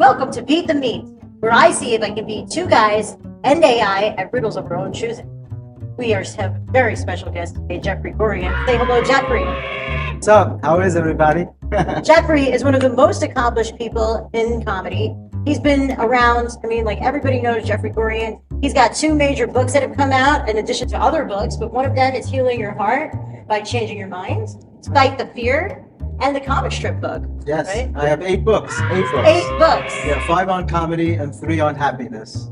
welcome to Beat the Meat, where I see if I can beat two guys and AI at riddles of our own choosing. We have a very special guest today, Jeffrey Gurian. Say hello, Jeffrey. What's up? How is everybody? Jeffrey is one of the most accomplished people in comedy. He's been around, like everybody knows Jeffrey Gurian. He's got 2 major books that have come out in addition to other books, but one of them is Healing Your Heart by Changing Your Mind, Fight the Fear, and the comic strip book. Yes, right? I have 8 books. 8 books. 8 books. Yeah, 5 on comedy and 3 on happiness.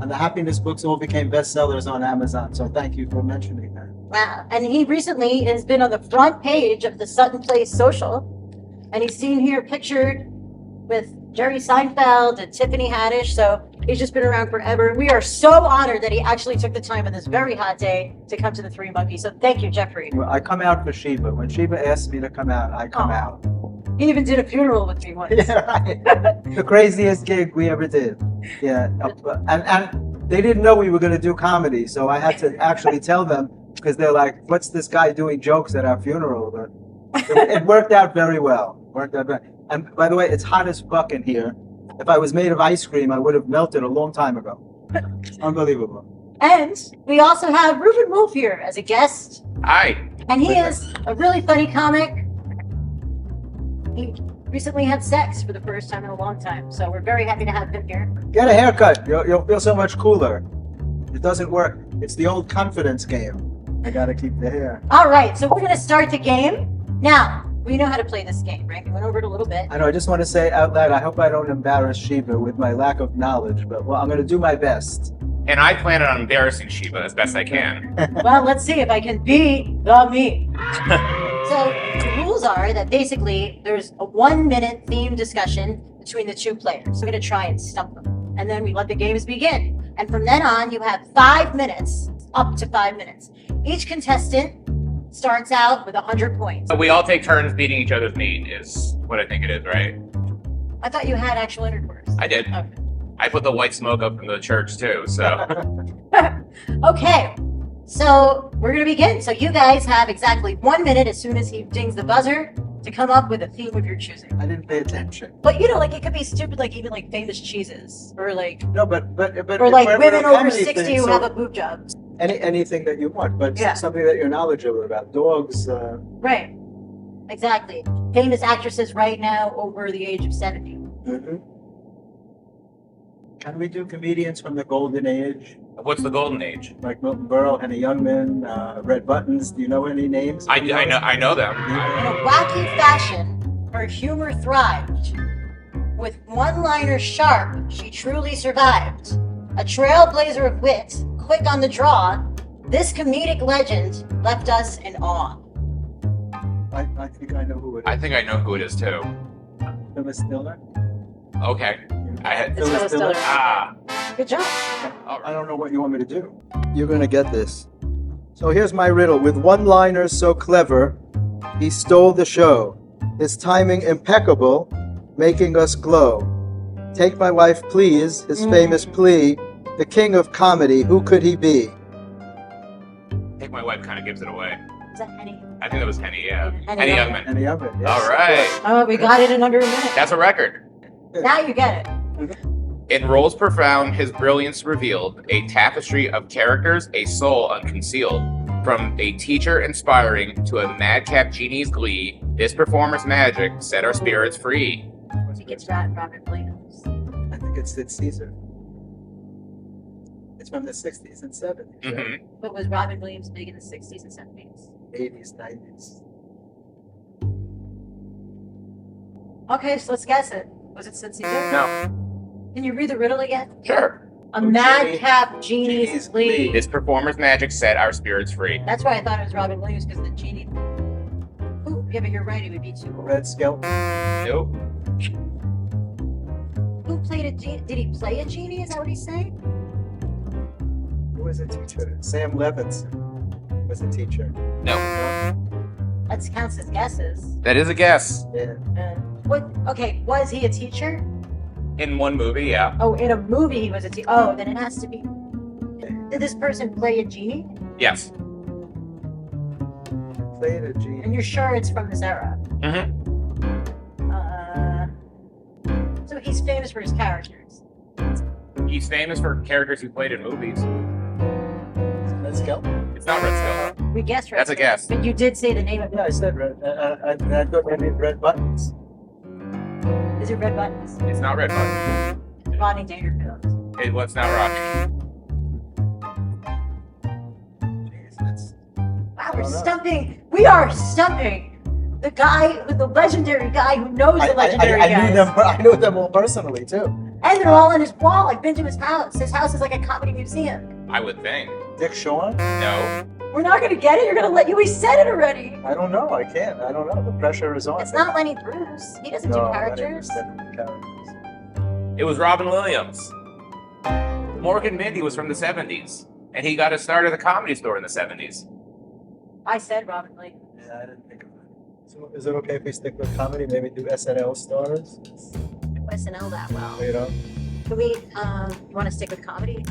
And the happiness books all became bestsellers on Amazon, so thank you for mentioning that. Wow. And he recently has been on the front page of the Sutton Place Social, and he's seen here pictured with Jerry Seinfeld and Tiffany Haddish, so he's just been around forever. We are so honored that he actually took the time on this very hot day to come to the Three Monkeys, so thank you, Jeffrey. Well, I come out for Sheba. When Sheba asks me to come out, I come out. He even did a funeral with me once. Yeah, right. The craziest gig we ever did. Yeah, and they didn't know we were going to do comedy, so I had to actually tell them, because they're like, what's this guy doing jokes at our funeral? But it worked out very well. And by the way, it's hot as fuck in here. If I was made of ice cream, I would have melted a long time ago. It's unbelievable. And we also have Reuben Wolfe here as a guest. Hi. And he is a really funny comic. He recently had sex for the first time in a long time, so we're very happy to have him here. Get a haircut. You'll feel so much cooler. It doesn't work. It's the old confidence game. I gotta keep the hair. All right, so we're going to start the game. Now, we know how to play this game, right? We went over it a little bit. I know, I just want to say out loud, I hope I don't embarrass Sheba with my lack of knowledge, but well, I'm going to do my best. And I plan on embarrassing Sheba as best I can. Well, let's see if I can beat the meat. So the rules are that basically there's a 1-minute theme discussion between the 2 players. So we're going to try and stump them. And then we let the games begin. And from then on, you have 5 minutes, up to 5 minutes. Each contestant starts out with 100 points. So we all take turns beating each other's meat is what I think it is, right? I thought you had actual intercourse. I did. Okay. I put the white smoke up from the church too, so. Okay, so we're going to begin. So you guys have exactly 1 minute as soon as he dings the buzzer to come up with a theme of your choosing. I didn't pay attention. But it could be stupid, even famous cheeses, or No, but or women over comedy 60 thing, who so have a boob job. anything that you want, but Yeah. something that you're knowledgeable about. Dogs. Right, exactly. Famous actresses right now over the age of 70. Mm-hmm. Can we do comedians from the golden age? What's the golden age? Like Milton Berle, Henny Youngman, Red Buttons. Do you know any names? I know them. In a wacky fashion, her humor thrived. With one-liner sharp, she truly survived. A trailblazer of wit, quick on the draw, this comedic legend left us in awe. I think I know who it is. I think I know who it is too. Phyllis Diller. Okay. It's Phyllis Diller. Good job. I don't know what you want me to do. You're going to get this. So here's my riddle. With one-liners so clever, he stole the show. His timing impeccable, making us glow. Take my wife, please, his famous plea. The king of comedy, who could he be? Take My Wife kind of gives it away. Is that Henny? I think that was Henny, yeah. Henny Youngman. Henny Youngman, yes. All right. Oh, we got it in under a minute. That's a record. Now you get it. In roles profound, his brilliance revealed, a tapestry of characters, a soul unconcealed. From a teacher inspiring to a madcap genie's glee, this performer's magic set our spirits free. I think it's Robert Williams. I think it's Caesar. It's from the 60s and 70s. Mm-hmm. Right? But was Robin Williams big in the 60s and 70s? 80s, 90s. Okay, so let's guess it. Was it Sid Caesar? No. Can you read the riddle again? Sure. A madcap genie's glee. This performer's magic set our spirits free. That's why I thought it was Robin Williams, because the genie. Ooh, yeah, but you're right, it would be too. Red Skelton. Nope. Who played a genie? Did he play a genie? Is that what he's saying? Who was a teacher? Sam Levinson was a teacher. No. That counts as guesses. That is a guess. Yeah. Okay, was he a teacher? In one movie, yeah. Oh, in a movie he was a teacher. Oh, then it has to be. Did this person play a genie? Yes. Played a genie. And you're sure it's from this era? Mm-hmm. So So he's famous for his characters. He's famous for characters he played in movies. Red Skelton? It's not Red Skelton. We guessed right. That's a guess. But you did say the name of it. Yeah, I said red. I thought maybe red buttons. Is it Red Buttons? It's not Red Button. Rodney Dangerfield. It was not Rocky. Wow, we're stumping. We are stumping the guy, the legendary guy who knows the legendary guys. I knew them all personally too. And they're all on his wall. I've been to his house. His house is like a comedy museum. I would think. Dick Shawn? No. We're not going to get it. You're going to let you. We said it already. I don't know. I can't. I don't know. The pressure is on. It's not Lenny Bruce. He doesn't do characters. It was Robin Williams. Morgan Mindy was from the 70s. And he got his start at the Comedy Store in the 70s. I said Robin Williams. Yeah, I didn't think of it. So is it okay if we stick with comedy? Maybe do SNL stars? SNL that well. You know? Can we, you want to stick with comedy?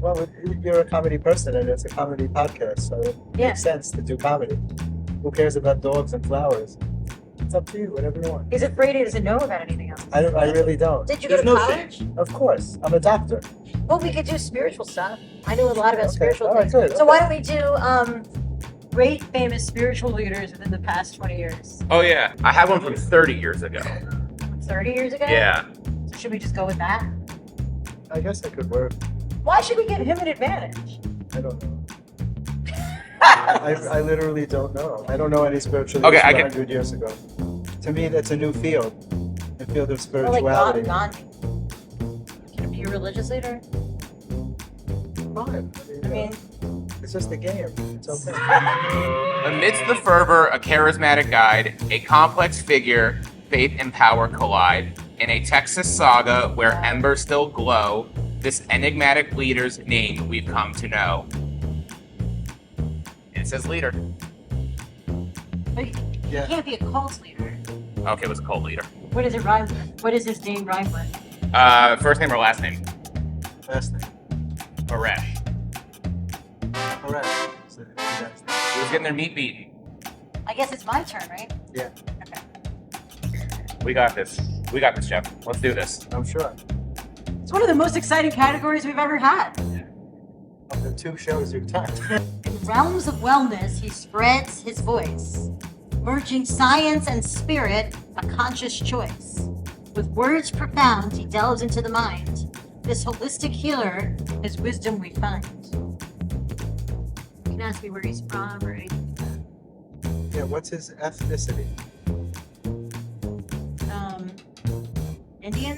Well, you're a comedy person and it's a comedy podcast, so it makes sense to do comedy. Who cares about dogs and flowers? It's up to you, whatever you want. He's afraid he doesn't know about anything else. I really don't. Did you go to college? Of course. I'm a doctor. Well, we could do spiritual stuff. I know a lot about Okay. spiritual All right, things. good. So why don't we do great famous spiritual leaders within the past 20 years? Oh, yeah. I have one from 30 years ago. 30 years ago? Yeah. So should we just go with that? I guess that could work. Why should we give him an advantage? I don't know. I literally don't know. I don't know any spiritual leaders Okay, I from can- 100 years ago. To me, that's a new field. The field of Or like spirituality. Gandhi. Can it be a religious leader? Fine. I mean, it's just a game. It's okay. Amidst the fervor, a charismatic guide, a complex figure, faith and power collide. In a Texas saga where embers still glow, this enigmatic leader's name we've come to know. It says leader. but he Yeah. can't be a cult leader. Okay, it was a cult leader. What does it rhyme with? What does his name rhyme with? First name or last name? Last name. Koresh. Correct. So, that's- He was getting their meat beaten. I guess it's my turn, right? Yeah, Okay. We got this. We got this, Jeff. Let's do this. I'm sure. It's one of the most exciting categories we've ever had. Of the two shows you've done. In realms of wellness, he spreads his voice, merging science and spirit, a conscious choice. With words profound, he delves into the mind. This holistic healer, his wisdom we find. You can ask me where he's from or anything. Yeah, what's his ethnicity? Indian?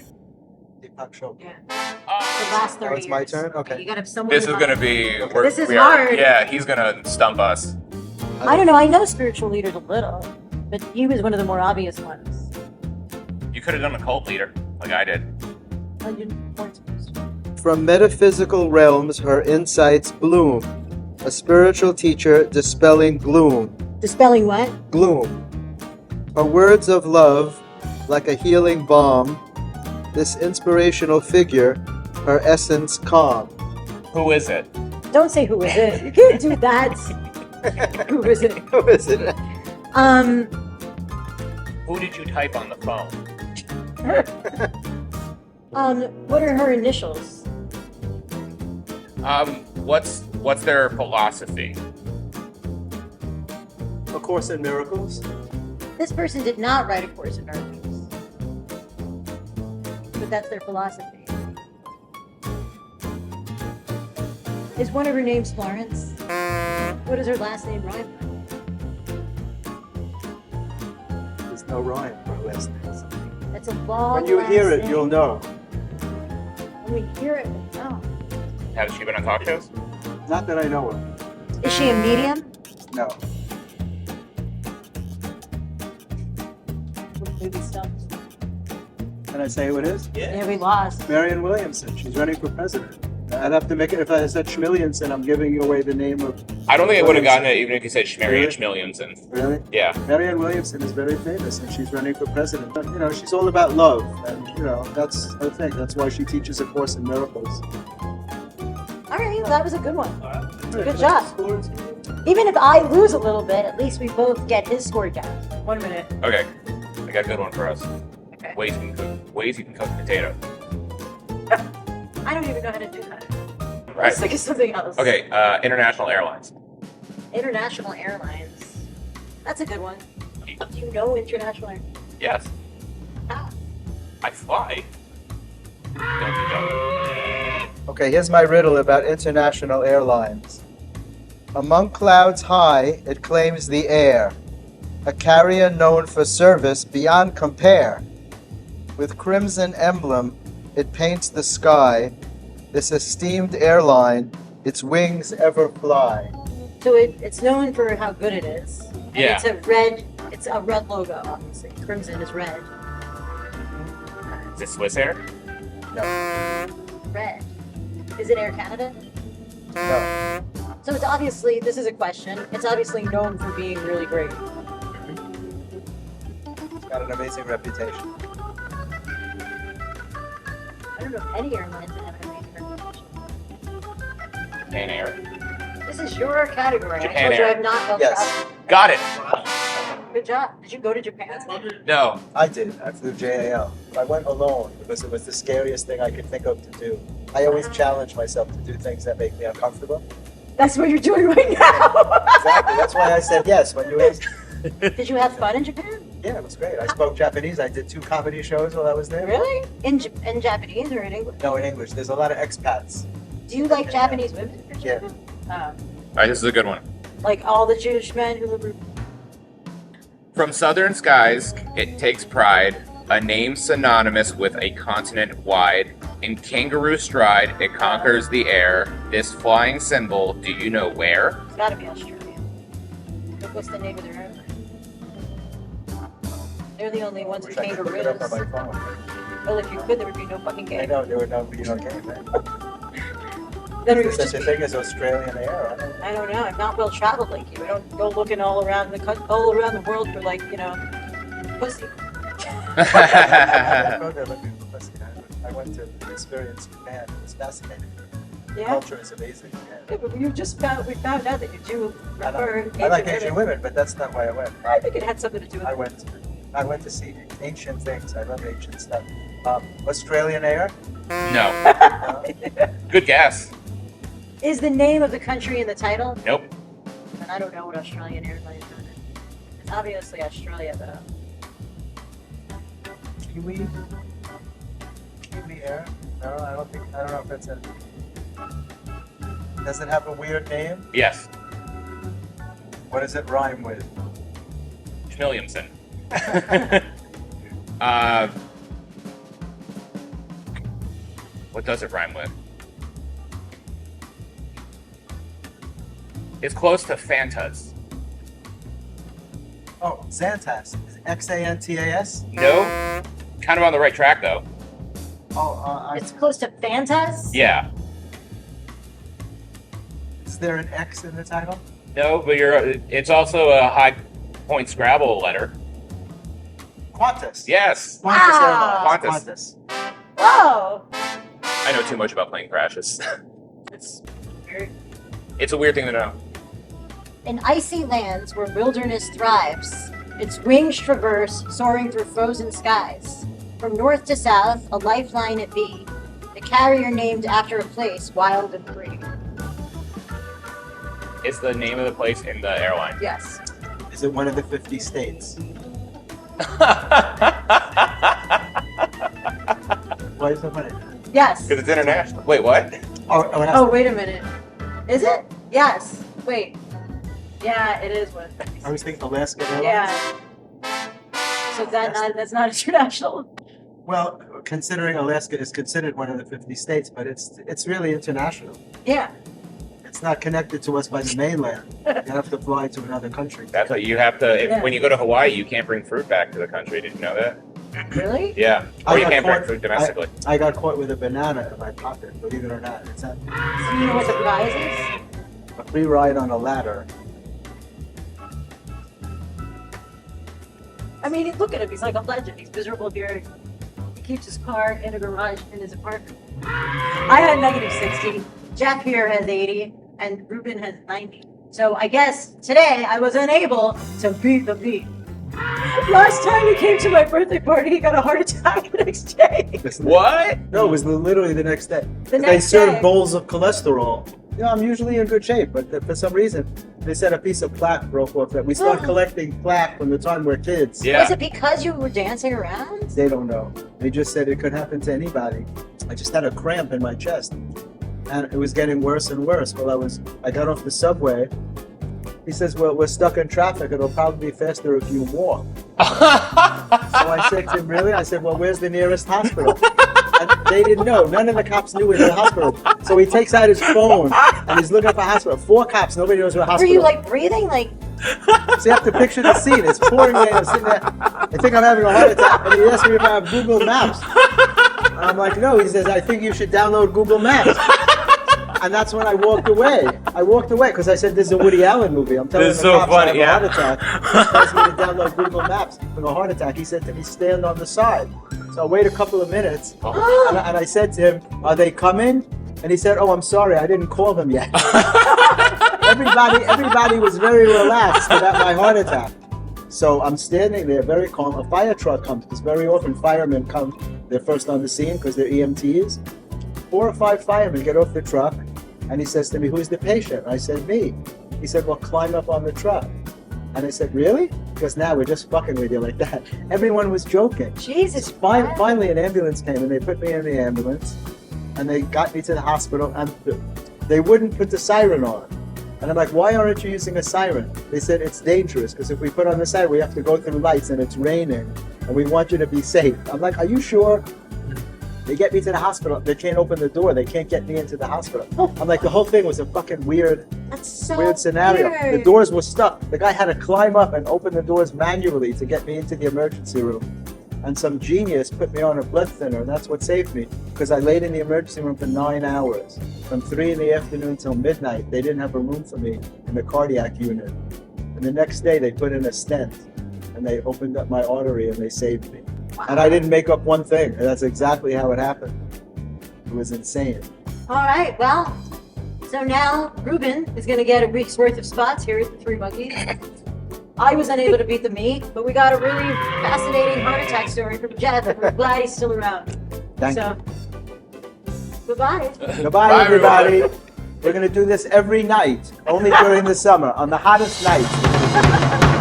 Deepak Chopra. Yeah. The last 30 it's my years. turn? Okay. You gotta have someone. This is who- gonna be. This is hard. Yeah, he's gonna stump us. I don't know. I know spiritual leaders a little, but he was one of the more obvious ones. You could have done a cult leader, like I did. Oh, you weren't supposed to. From metaphysical realms, her insights bloom. A spiritual teacher dispelling gloom. Dispelling what? Gloom. Her words of love, like a healing balm. This inspirational figure, her essence calm. Who is it? Don't say who is it. You can't do that. Who is it? Who is it? Who did you type on the phone? What are her initials? What's their philosophy? A Course in Miracles. This person did not write A Course in Miracles. But that's their philosophy. Is one of her names Florence? What is her last name rhyme with? There's no rhyme for her last name. That's a long When you last hear it, name. you'll know. When we hear it, no. Has she been on talk shows? Not that I know of. Is she a medium? No. Maybe stumped. Can I say who it is? Yeah, we lost. Marianne Williamson. She's running for president. I'd have to make it if I said Schmillianson. I'm giving you away the name of. I don't think I would have gotten it even if you said Schmarian Schmillianson. Really? Yeah. Marianne Williamson is very famous, and she's running for president. But, you know, she's all about love, and you know that's her thing. That's why she teaches A Course in Miracles. All right, well, that was a good one. Good job. Even if I lose a little bit, at least we both get his score down. 1 minute. Okay. I got a good one for us. Okay. Ways you can cook potato. I don't even know how to do that. Right. Let's think of something else. Okay. International airlines. International airlines. That's a good one. Do you know international airlines? Yes. How? I fly. Don't Okay, here's my riddle about international airlines. Among clouds high, it claims the air, a carrier known for service beyond compare. With crimson emblem, it paints the sky. This esteemed airline, its wings ever fly. So it's known for how good it is. And Yeah. it's a red logo, obviously. Crimson is red. Is it Swiss Air? Red. Is it Air Canada? No. So it's obviously, this is a question, it's obviously known for being really great. It's got an amazing reputation. I don't know if any airlines have an amazing reputation. Japan Air. This is your category. Japan I told you Air. I've not well Yes. traveled. Got it. Good job. Did you go to Japan? No. I did. I flew JAL. I went alone because it was the scariest thing I could think of to do. I always challenge myself to do things that make me uncomfortable. That's what you're doing right now. Exactly. That's why I said yes when you asked. Did you have fun in Japan? Yeah, it was great. I spoke Japanese. I did 2 comedy shows while I was there. Really? In Japanese or in English? No, in English. There's a lot of expats. Do you like Japanese women? Yeah. All right, this is a good one. Like all the Jewish men who live. From southern skies, it takes pride, a name synonymous with a continent wide. In kangaroo stride, it conquers the air. This flying symbol, do you know where? It's gotta be Australia. Look, what's the name of their airline? They're the only ones with Wish I could look it up on kangaroos. my phone. Well, if you could, there would be no fucking I game. know there would not be no game. Right? Then it Is would there just such a be, thing as Australian air? I don't know. I don't know. I'm not well traveled like you. I don't go looking all around the world for like pussy. I don't go there looking for pussy. I went to experience Japan. It was fascinating. The Yeah. culture is amazing. Yeah, but we found out that you do I prefer like Asian women, but that's not why I went. I think it had something to do with I went to see ancient things. I love ancient stuff. Australian air? No. Good guess. Is the name of the country in the title? Nope. And I don't know what Australian Airlines is. It's obviously Australia, though. Kiwi? Kiwi air? No, I don't know if it's a. Does it have a weird name? Yes. What does it rhyme with? Schmilliamson. What does it rhyme with? It's close to Fantas. Oh, Xantas. Xantas? No. Kind of on the right track though. Oh, It's close to Fantas? Yeah. is there an X in the title? No, but it's also a high point Scrabble letter. Qantas. Yes. Qantas Ah. Airlines. Qantas. Whoa! I know too much about plane crashes. it's Weird. it's a weird thing to know. In icy lands where wilderness thrives, its wings traverse, soaring through frozen skies. From north to south, a lifeline it be, the carrier named after a place wild and free. It's the name of the place in the airline. Yes. Is it one of the 50 states? Why is it funny? Yes. Because it's international. Wait, what? Oh, wait a minute. Is it? Yes. Wait. Yeah, it is one. I was thinking Alaska Airlines. Yeah. So that's not international. Well, considering Alaska is considered one of the 50 states, but it's really international. Yeah. It's not connected to us by the mainland. You have to fly to another country. That's what you have to. Yeah. When you go to Hawaii, you can't bring fruit back to the country. Did you know that? Really? Yeah. I Or you got can't bring caught- fruit domestically. I got caught with a banana in my pocket, believe it or not. It's a So you know what the prize is? free ride on a ladder. I mean, look at him. He's like a legend. He's miserable here. He keeps his car in a garage in his apartment. I had negative 60. Jack here has 80. And Reuben has 90. So I guess today I was unable to beat the beat. Last time he came to my birthday party, he got a heart attack the next day. What? No, it was literally the next day. The They next serve day. bowls of cholesterol. You know, I'm usually in good shape, but for some reason, they said a piece of plaque broke off. That we start collecting plaque from the time we're kids. Yeah. Was it because you were dancing around? They don't know. They just said it could happen to anybody. I just had a cramp in my chest, and it was getting worse and worse. Well, I got off the subway. He says, "Well, we're stuck in traffic. It'll probably be faster if you walk." So I said to him, "Really?" I said, "Well, where's the nearest hospital?" And they didn't know. None of the cops knew where the hospital. So he takes out his phone and he's looking for a hospital. 4 cops. Nobody knows where a Were hospital. you like breathing? Like, So you have to picture the scene. It's pouring rain. I'm sitting there. I think I'm having a heart attack. And he asked me if I have Google Maps. And I'm like, no. He says, I think you should download Google Maps. And that's when I walked away. I walked away because I said, this is a Woody Allen movie. I'm telling This is the so cops funny, I have a heart attack. He tells me to download Google Maps for a heart attack. He said to me, stand on the side. So I wait a couple of minutes. And I said to him, are they coming? And he said, oh, I'm sorry. I didn't call them yet. Everybody was very relaxed about my heart attack. So I'm standing there very calm. A fire truck comes because very often firemen come. They're first on the scene because they're EMTs. 4 or 5 firemen get off the truck, and he says to me, who's the patient? I said, me. He said, well, climb up on the truck. And I said, really? Because now we're just fucking with you like that. Everyone was joking. Jesus. Finally, an ambulance came, and they put me in the ambulance, and they got me to the hospital, and they wouldn't put the siren on. And I'm like, why aren't you using a siren? They said, it's dangerous, because if we put on the siren, we have to go through lights, and it's raining, and we want you to be safe. I'm like, are you sure? They get me to the hospital. They can't open the door. They can't get me into the hospital. I'm like, the whole thing was a fucking weird That's so weird scenario. weird. The doors were stuck. The guy had to climb up and open the doors manually to get me into the emergency room. And some genius put me on a blood thinner, and that's what saved me. Because I laid in the emergency room for 9 hours. From 3 in the afternoon till midnight, they didn't have a room for me in the cardiac unit. And the next day, they put in a stent, and they opened up my artery, and they saved me. And I didn't make up one thing. And that's exactly how it happened. It was insane. All right, well, so now Reuben is going to get a week's worth of spots here at the Three Monkeys. I was unable to beat the meat, but we got a really fascinating heart attack story from Jeff, and we're glad he's still around. Thank So, goodbye. Goodbye, Bye, everybody. everyone. We're going to do this every night, only during the summer, on the hottest nights.